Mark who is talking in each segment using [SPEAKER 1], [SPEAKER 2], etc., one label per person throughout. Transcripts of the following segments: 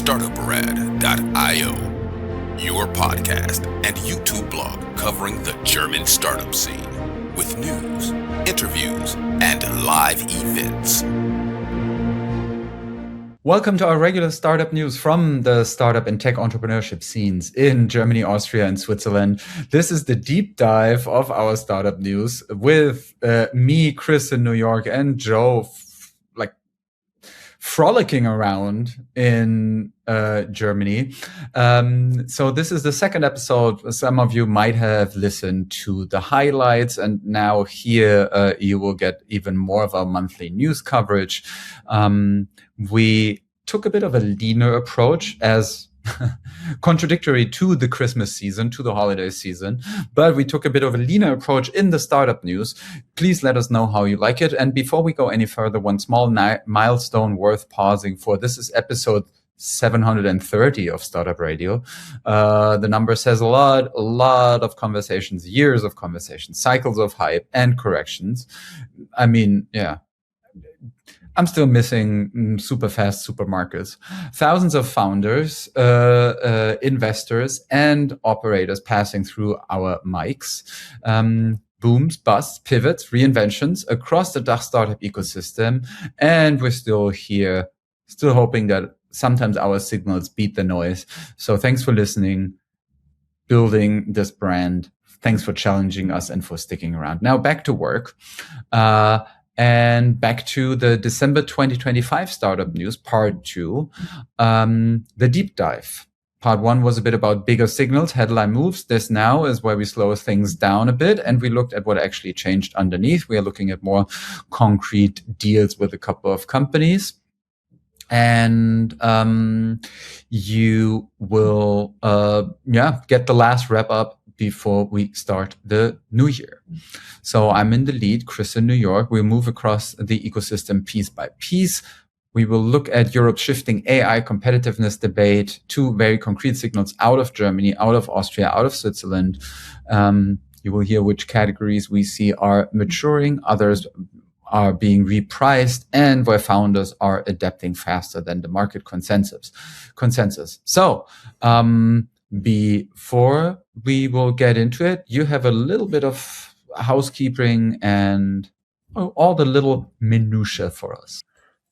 [SPEAKER 1] Startuprad.io, your podcast and YouTube blog covering the German startup scene with news, interviews, and live events.
[SPEAKER 2] Welcome to our regular startup news from the startup and tech entrepreneurship scenes in Germany, Austria, and Switzerland. This is the deep dive of our startup news with me, Chris in New York, and Joe frolicking around in Germany. So this is the second episode. Some of you might have listened to the highlights, and now here you will get even more of our monthly news coverage. We took a bit of a leaner approach as contradictory to the Christmas season, to the holiday season, but we took a bit of a leaner approach in the startup news. Please let us know how you like it. And before we go any further, one small milestone worth pausing for. This is episode 730 of Startup Radio. The number says a lot of conversations, years of conversations, cycles of hype and corrections. I mean, yeah. I'm still missing super fast supermarkets. Thousands of founders, investors, and operators passing through our mics. Booms, busts, pivots, reinventions across the DACH startup ecosystem. And we're still here, still hoping that sometimes our signals beat the noise. So thanks for listening, building this brand. Thanks for challenging us and for sticking around. Now back to work. And back to the December 2025 startup news, part 2, the deep dive. Part 1 was a bit about bigger signals, headline moves. This now is where we slow things down a bit, and we looked at what actually changed underneath. We are looking at more concrete deals with a couple of companies. And you will get the last wrap up before we start the new year. So I'm in the lead, Chris in New York. We'll move across the ecosystem piece by piece. We will look at Europe's shifting AI competitiveness debate, 2 very concrete signals out of Germany, out of Austria, out of Switzerland. You will hear which categories we see are maturing, others are being repriced, and where founders are adapting faster than the market consensus. So, before we will get into it, you have a little bit of housekeeping and all the little minutiae for us.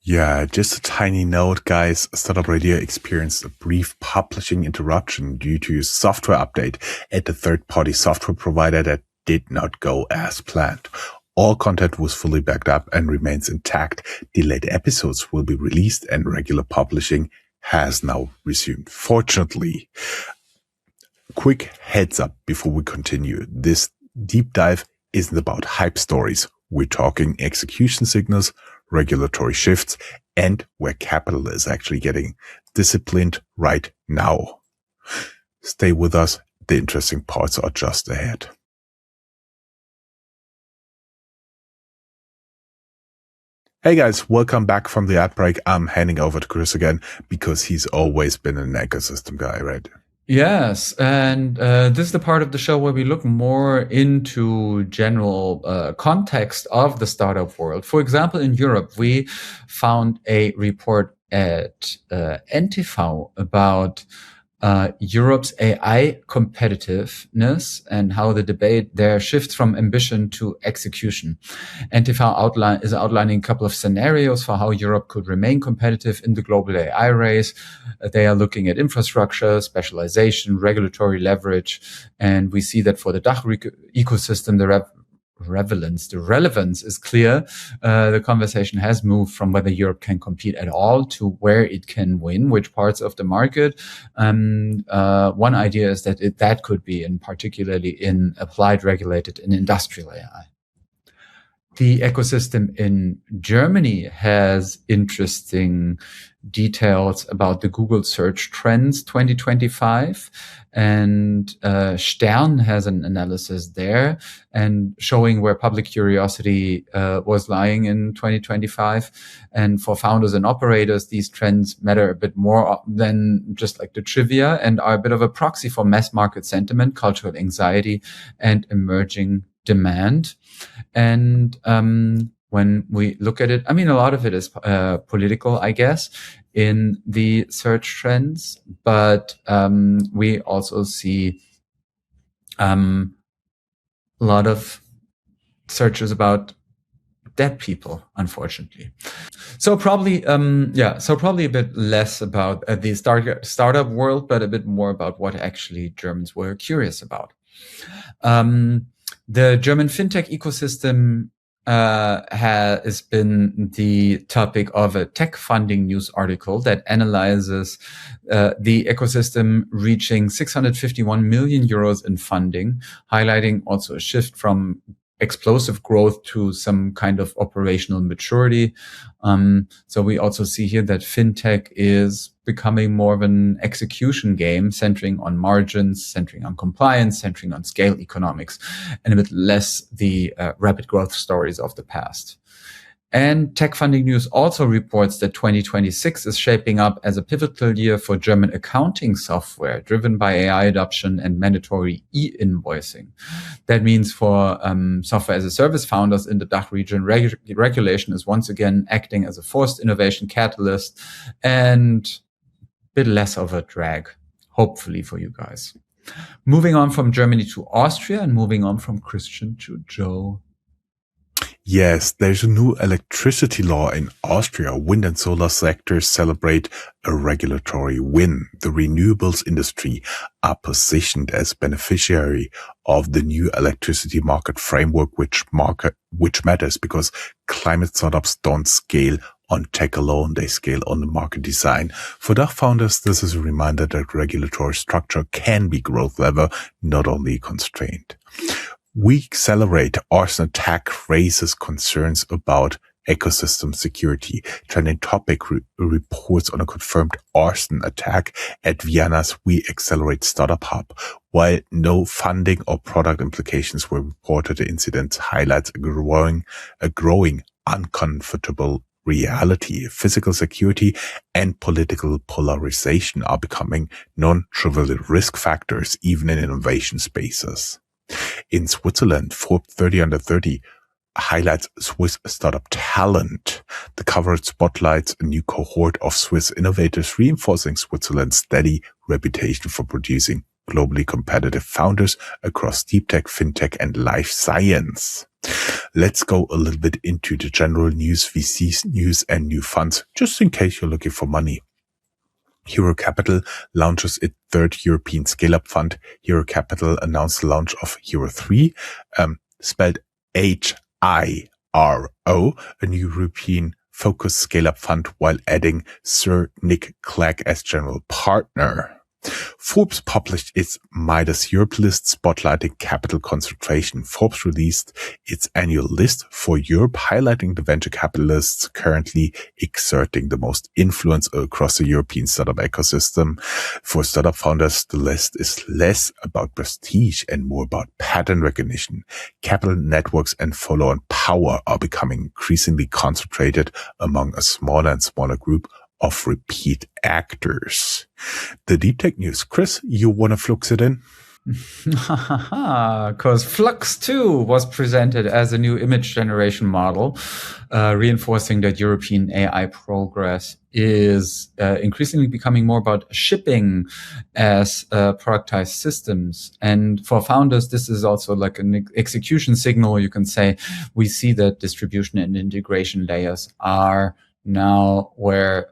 [SPEAKER 3] Yeah, just a tiny note, guys. Startup Radio experienced a brief publishing interruption due to a software update at the third-party software provider that did not go as planned. All content was fully backed up and remains intact. Delayed episodes will be released and regular publishing has now resumed. Fortunately, quick heads up before we continue. This deep dive isn't about hype stories. We're talking execution signals, regulatory shifts, and where capital is actually getting disciplined right now. Stay with us. The interesting parts are just ahead. Hey guys, welcome back from the ad break. I'm handing over to Chris again because he's always been an ecosystem guy, right?
[SPEAKER 2] Yes, and this is the part of the show where we look more into general context of the startup world. For example, in Europe, we found a report at NTV about Europe's AI competitiveness and how the debate there shifts from ambition to execution. NTV is outlining a couple of scenarios for how Europe could remain competitive in the global AI race. They are looking at infrastructure, specialization, regulatory leverage, and we see that for the DACH ecosystem, the relevance is clear. The conversation has moved from whether Europe can compete at all to where it can win, which parts of the market. One idea is that that could be particularly in applied, regulated, and industrial AI. The ecosystem in Germany has interesting details about the Google search trends 2025. And Stern has an analysis there and showing where public curiosity was lying in 2025. And for founders and operators, these trends matter a bit more than just like the trivia and are a bit of a proxy for mass market sentiment, cultural anxiety, and emerging demand. And when we look at it. I mean, a lot of it is political, I guess, in the search trends, but we also see a lot of searches about dead people, unfortunately. So probably, probably a bit less about the startup world, but a bit more about what actually Germans were curious about. The German fintech ecosystem has been the topic of a tech funding news article that analyzes the ecosystem reaching 651 million euros in funding, highlighting also a shift from explosive growth to some kind of operational maturity. So we also see here that fintech is becoming more of an execution game, centering on margins, centering on compliance, centering on scale economics, and a bit less the rapid growth stories of the past. And Tech Funding News also reports that 2026 is shaping up as a pivotal year for German accounting software, driven by AI adoption and mandatory e-invoicing. That means for software as a service founders in the DACH region, regulation is once again acting as a forced innovation catalyst and a bit less of a drag, hopefully for you guys. Moving on from Germany to Austria and moving on from Christian to Joe.
[SPEAKER 3] Yes, there's a new electricity law in Austria. Wind and solar sectors celebrate a regulatory win. The renewables industry are positioned as beneficiary of the new electricity market framework, which matters because climate startups don't scale on tech alone. They scale on the market design. For DACH founders, this is a reminder that regulatory structure can be growth lever, not only constraint. We celebrate arson attack raises concerns about ecosystem security. Trending topic reports on a confirmed arson attack at Vienna's We Accelerate Startup Hub. While no funding or product implications were reported, the incident highlights a growing uncomfortable reality. Physical security and political polarization are becoming non-trivial risk factors, even in innovation spaces. In Switzerland, Forbes 30 under 30 highlights Swiss startup talent. The cover spotlights a new cohort of Swiss innovators, reinforcing Switzerland's steady reputation for producing globally competitive founders across deep tech, fintech, and life science. Let's go a little bit into the general news, VC news, and new funds, just in case you're looking for money. Hero Capital launches its third European scale-up fund. Hero Capital announced the launch of Hero 3, spelled HIRO, a new European-focused scale-up fund, while adding Sir Nick Clegg as general partner. Forbes published its Midas Europe list spotlighting capital concentration. Forbes released its annual list for Europe, highlighting the venture capitalists currently exerting the most influence across the European startup ecosystem. For startup founders, the list is less about prestige and more about pattern recognition. Capital networks and follow-on power are becoming increasingly concentrated among a smaller and smaller group of repeat actors. The deep tech news. Chris, you want to flux it in?
[SPEAKER 2] Because Flux 2 was presented as a new image generation model, reinforcing that European AI progress is increasingly becoming more about shipping as productized systems. And for founders, this is also like an execution signal. You can say we see that distribution and integration layers are now where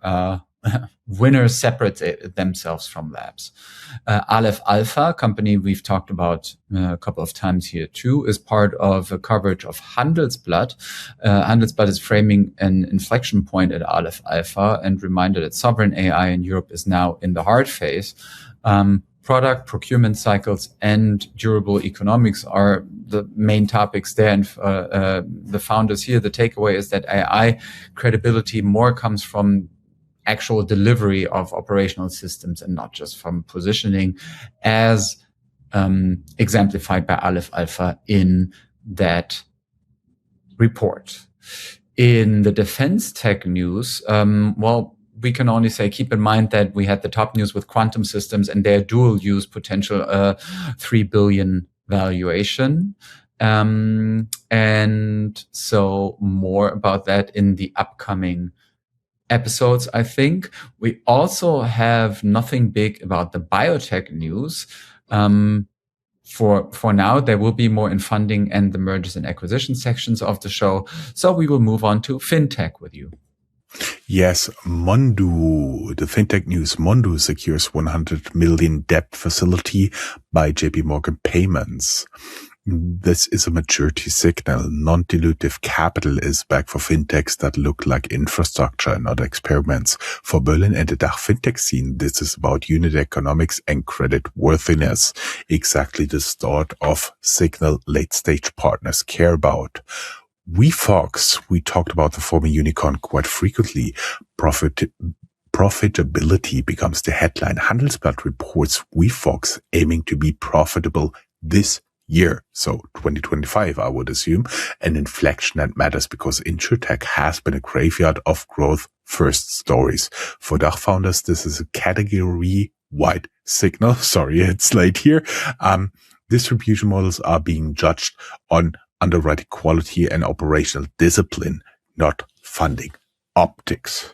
[SPEAKER 2] winners separate themselves from labs. Aleph Alpha, company we've talked about a couple of times here too, is part of a coverage of Handelsblatt. Handelsblatt is framing an inflection point at Aleph Alpha and reminded that sovereign AI in Europe is now in the hard phase. Product procurement cycles and durable economics are the main topics there. And the founders here, the takeaway is that AI credibility more comes from actual delivery of operational systems and not just from positioning, as exemplified by Aleph Alpha in that report. In the defense tech news, we can only say keep in mind that we had the top news with quantum systems and their dual use potential, 3 billion valuation. And so more about that in the upcoming episodes, I think. We also have nothing big about the biotech news. For now, there will be more in funding and the mergers and acquisition sections of the show. So we will move on to fintech with you.
[SPEAKER 3] Yes, Mondu, the fintech news. Mondu secures 100 million debt facility by JP Morgan Payments. This is a maturity signal. Non-dilutive capital is back for fintechs that look like infrastructure and not experiments. For Berlin and the DACH fintech scene, this is about unit economics and credit worthiness. Exactly the sort of signal late-stage partners care about. WeFox, we talked about the former unicorn quite frequently. Profitability becomes the headline. Handelsblatt reports WeFox aiming to be profitable this year. So 2025, I would assume, an inflection that matters because InsurTech has been a graveyard of growth first stories. For DACH founders, this is a category-wide signal. Sorry, it's late here. Distribution models are being judged on underwriting quality and operational discipline, not funding optics.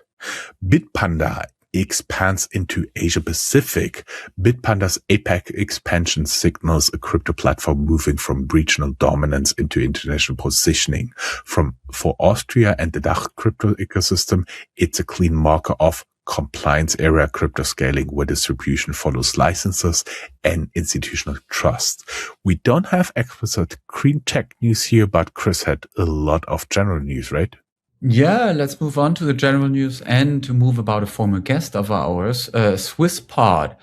[SPEAKER 3] Bitpanda expands into Asia Pacific. Bitpanda's APAC expansion signals a crypto platform moving from regional dominance into international positioning. For Austria and the DACH crypto ecosystem, it's a clean marker of compliance area crypto scaling where distribution follows licenses and institutional trust. We don't have explicit clean tech news here, but Chris had a lot of general news, right?
[SPEAKER 2] Yeah, let's move on to the general news and to move about a former guest of ours. SwissPod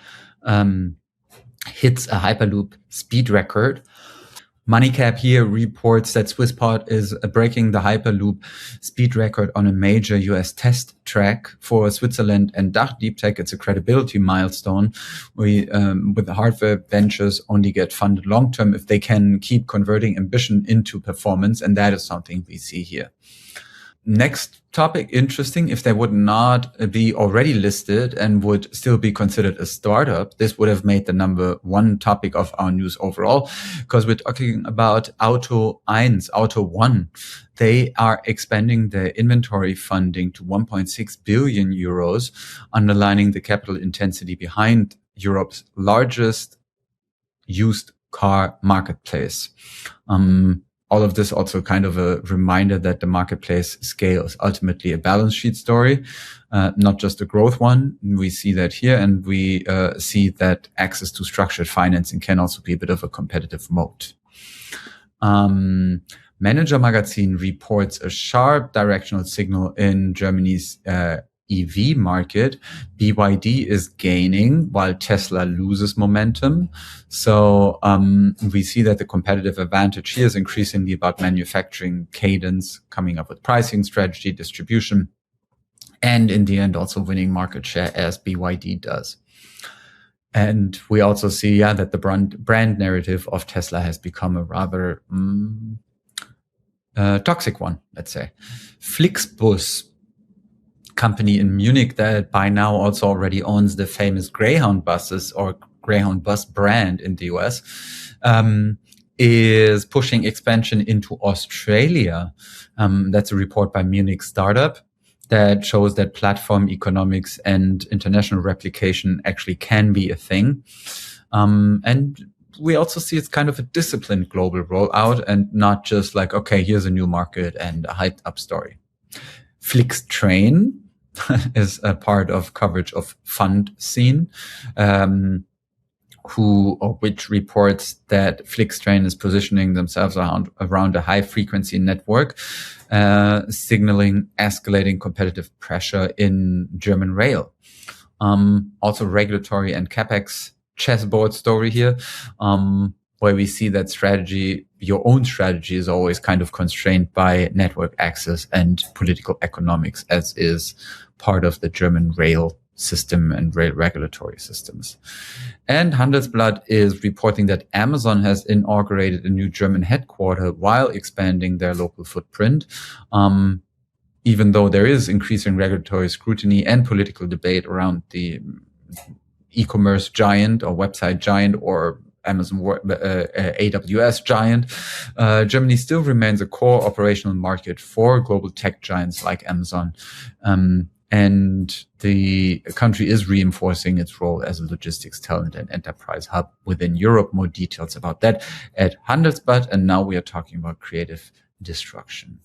[SPEAKER 2] hits a Hyperloop speed record. MoneyCap here reports that SwissPod is breaking the Hyperloop speed record on a major US test track for Switzerland and DACH Deep Tech. It's a credibility milestone. We, with the hardware ventures, only get funded long-term if they can keep converting ambition into performance. And that is something we see here. Next topic, interesting. If they would not be already listed and would still be considered a startup, this would have made the number one topic of our news overall, because we're talking about Auto 1. They are expanding their inventory funding to 1.6 billion euros, underlining the capital intensity behind Europe's largest used car marketplace. All of this also kind of a reminder that the marketplace scale is ultimately a balance sheet story, not just a growth one. We see that here, and we see that access to structured financing can also be a bit of a competitive moat. Manager Magazine reports a sharp directional signal in Germany's EV market. BYD is gaining while Tesla loses momentum. So we see that the competitive advantage here is increasingly about manufacturing cadence, coming up with pricing strategy, distribution, and in the end also winning market share as BYD does. And we also see, that the brand narrative of Tesla has become a rather toxic one, let's say. Flixbus, company in Munich that by now also already owns the famous Greyhound buses or Greyhound bus brand in the US, is pushing expansion into Australia. That's a report by Munich Startup that shows that platform economics and international replication actually can be a thing. And we also see it's kind of a disciplined global rollout and not just like, okay, here's a new market and a hyped up story. Flixtrain is a part of coverage of Fund Scene, which reports that Flixtrain is positioning themselves around a high frequency network, signaling escalating competitive pressure in German rail. Also regulatory and CapEx chessboard story here, where we see that your own strategy is always kind of constrained by network access and political economics, as is part of the German rail system and rail regulatory systems. And Handelsblatt is reporting that Amazon has inaugurated a new German headquarters while expanding their local footprint. Even though there is increasing regulatory scrutiny and political debate around the e-commerce giant or website giant or AWS giant, Germany still remains a core operational market for global tech giants like Amazon. And the country is reinforcing its role as a logistics talent and enterprise hub within Europe. More details about that at Handelsblatt. And now we are talking about creative destruction.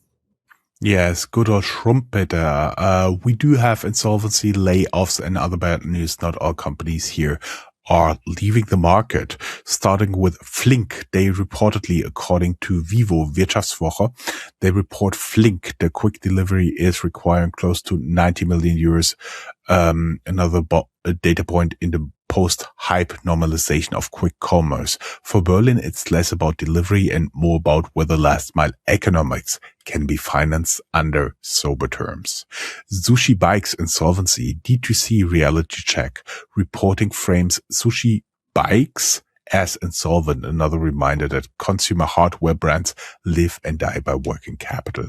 [SPEAKER 3] Yes, good old Schumpeter. We do have insolvency, layoffs, and other bad news. Not all companies here are leaving the market, starting with Flink. They reportedly, according to Vivo Wirtschaftswoche, they report Flink, the quick delivery, is requiring close to 90 million euros. Another data point in the post-hype normalization of quick commerce. For Berlin, it's less about delivery and more about whether last-mile economics can be financed under sober terms. Sushi Bikes insolvency, D2C reality check, reporting frames Sushi Bikes as insolvent, another reminder that consumer hardware brands live and die by working capital.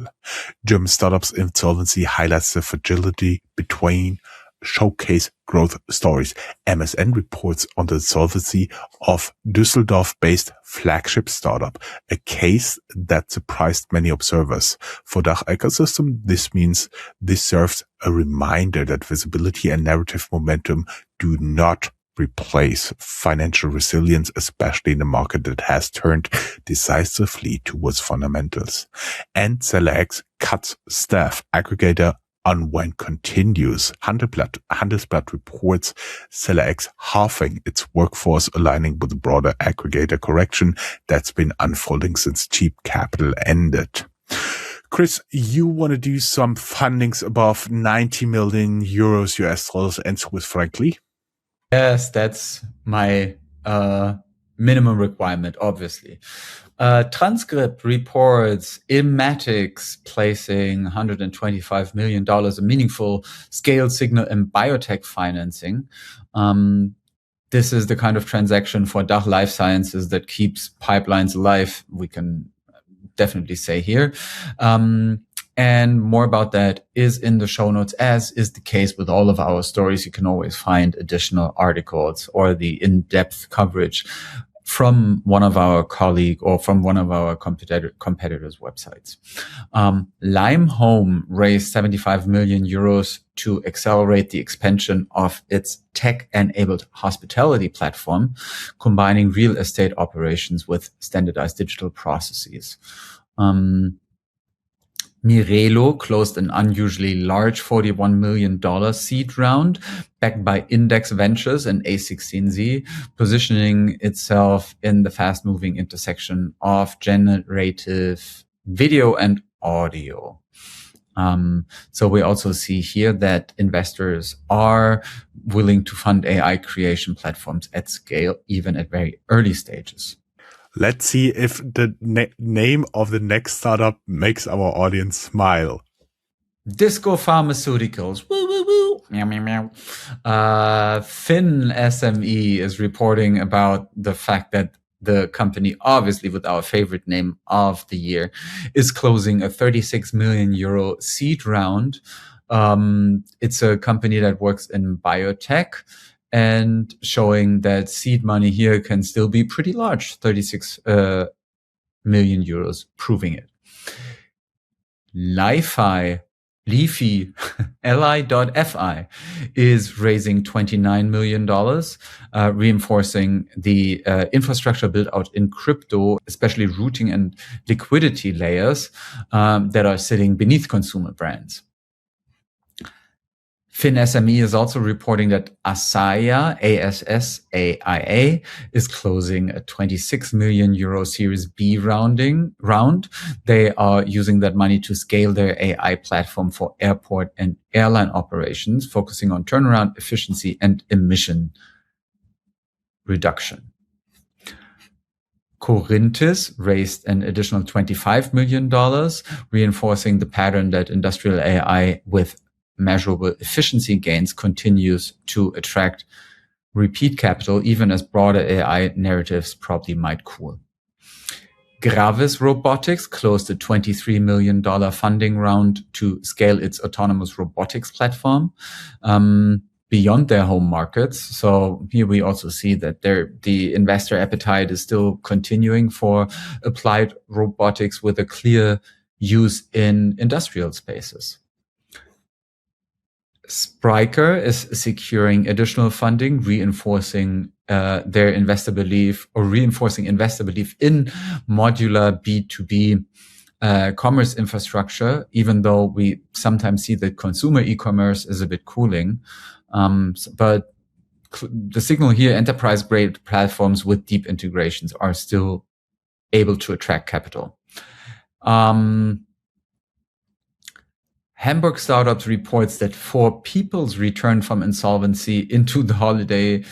[SPEAKER 3] German startups insolvency highlights the fragility between showcase growth stories. MSN reports on the insolvency of Düsseldorf-based flagship startup, a case that surprised many observers. For DACH ecosystem, this means this serves a reminder that visibility and narrative momentum do not replace financial resilience, especially in a market that has turned decisively towards fundamentals. And SellerX cuts staff. Aggregator unwind continues. Handelsblatt reports SellerX halving its workforce, aligning with the broader aggregator correction that's been unfolding since cheap capital ended. Chris, you want to do some fundings above 90 million euros US dollars and Swiss frankly?
[SPEAKER 2] Yes, that's my minimum requirement, obviously. Transcript reports Immatics placing $125 million, a meaningful scale signal in biotech financing. This is the kind of transaction for DACH life sciences that keeps pipelines alive, we can definitely say here. And more about that is in the show notes, as is the case with all of our stories. You can always find additional articles or the in-depth coverage from one of our colleague or from one of our competitors' websites. Lime Home raised 75 million euros to accelerate the expansion of its tech-enabled hospitality platform, combining real estate operations with standardized digital processes. Mirelo closed an unusually large $41 million seed round backed by Index Ventures and A16Z, positioning itself in the fast-moving intersection of generative video and audio. So we also see here that investors are willing to fund AI creation platforms at scale, even at very early stages.
[SPEAKER 3] Let's see if the name of the next startup makes our audience smile.
[SPEAKER 2] Disco Pharmaceuticals. Woo, woo, woo. Meow, meow, meow. Finn SME is reporting about the fact that the company, obviously with our favorite name of the year, is closing a 36 million euro seed round. It's a company that works in biotech, and showing that seed money here can still be pretty large, 36 million euros, proving it. Leafy, Li.fi is raising $29 million, reinforcing the infrastructure built out in crypto, especially routing and liquidity layers that are sitting beneath consumer brands. FinSME is also reporting that Assaia, ASSAIA, is closing a 26 million euro Series B round. They are using that money to scale their AI platform for airport and airline operations, focusing on turnaround efficiency and emission reduction. Corinthis raised an additional $25 million, reinforcing the pattern that industrial AI with measurable efficiency gains continues to attract repeat capital, even as broader AI narratives probably might cool. Gravis Robotics closed a $23 million funding round to scale its autonomous robotics platform. beyond their home markets. So here we also see that the investor appetite is still continuing for applied robotics with a clear use in industrial spaces. Spryker is securing additional funding, reinforcing investor belief in modular B2B commerce infrastructure, even though we sometimes see that consumer e-commerce is a bit cooling. But the signal here, enterprise-grade platforms with deep integrations are still able to attract capital. Hamburg Startups reports that for People's return from insolvency into the holiday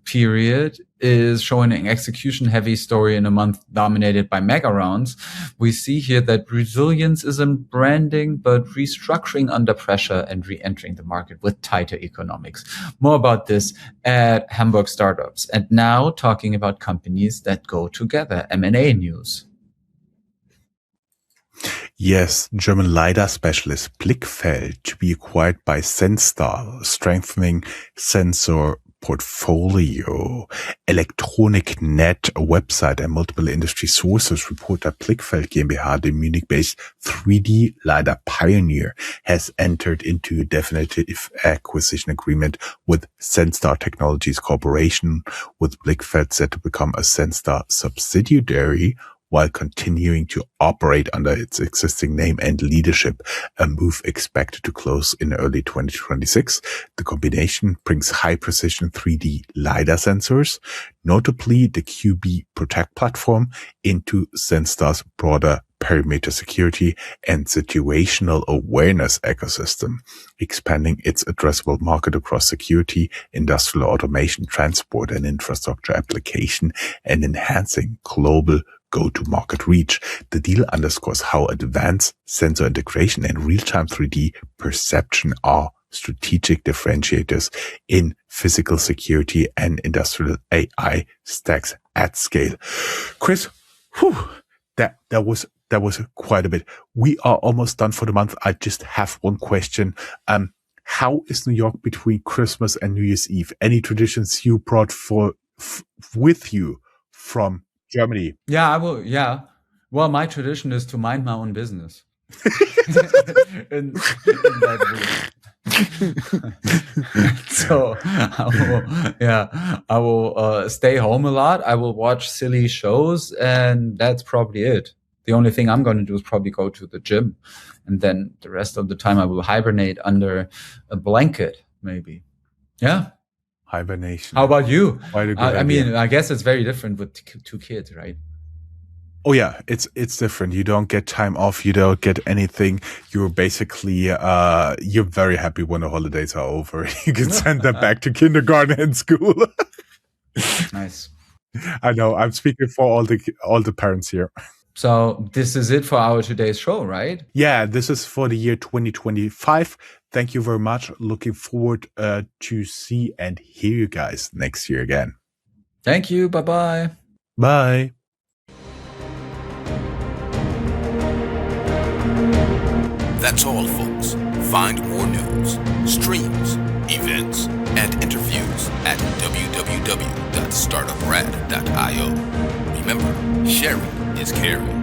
[SPEAKER 2] period is showing an execution-heavy story in a month dominated by mega rounds. We see here that resilience isn't branding, but restructuring under pressure and re-entering the market with tighter economics. More about this at Hamburg Startups. And now talking about companies that go together, M&A news.
[SPEAKER 3] Yes, German LiDAR specialist Blickfeld to be acquired by Senstar, strengthening sensor portfolio. Electronic.net, a website and multiple industry sources report that Blickfeld GmbH, the Munich-based 3D LiDAR pioneer, has entered into a definitive acquisition agreement with Senstar Technologies Corporation, with Blickfeld set to become a Senstar subsidiary while continuing to operate under its existing name and leadership, a move expected to close in early 2026. The combination brings high-precision 3D LiDAR sensors, notably the QB Protect platform, into Senstar's broader perimeter security and situational awareness ecosystem, expanding its addressable market across security, industrial automation, transport, and infrastructure application, and enhancing global go-to-market reach. The deal underscores how advanced sensor integration and real-time 3D perception are strategic differentiators in physical security and industrial AI stacks at scale. Chris, that was quite a bit. We are almost done for the month. I just have one question. How is New York between Christmas and New Year's Eve? Any traditions you brought with you from Germany?
[SPEAKER 2] Yeah, I will. Yeah. Well, my tradition is to mind my own business. in that So I will stay home a lot. I will watch silly shows, and that's probably it. The only thing I'm going to do is probably go to the gym, and then the rest of the time I will hibernate under a blanket, maybe. Yeah.
[SPEAKER 3] Hibernation.
[SPEAKER 2] How about you?
[SPEAKER 3] I
[SPEAKER 2] mean, I guess it's very different with two kids, right?
[SPEAKER 3] Oh yeah, it's different. You don't get time off. You don't get anything. You're basically, you're very happy when the holidays are over. You can send them back to kindergarten and school.
[SPEAKER 2] Nice.
[SPEAKER 3] I know. I'm speaking for all the parents here.
[SPEAKER 2] So this is it for our today's show, right?
[SPEAKER 3] Yeah, this is for the year 2025. Thank you very much. Looking forward to see and hear you guys next year again.
[SPEAKER 2] Thank you. Bye-bye.
[SPEAKER 3] Bye.
[SPEAKER 1] That's all, folks. Find more news, streams, events, and interviews at www.startuprad.io. Remember, sharing is caring.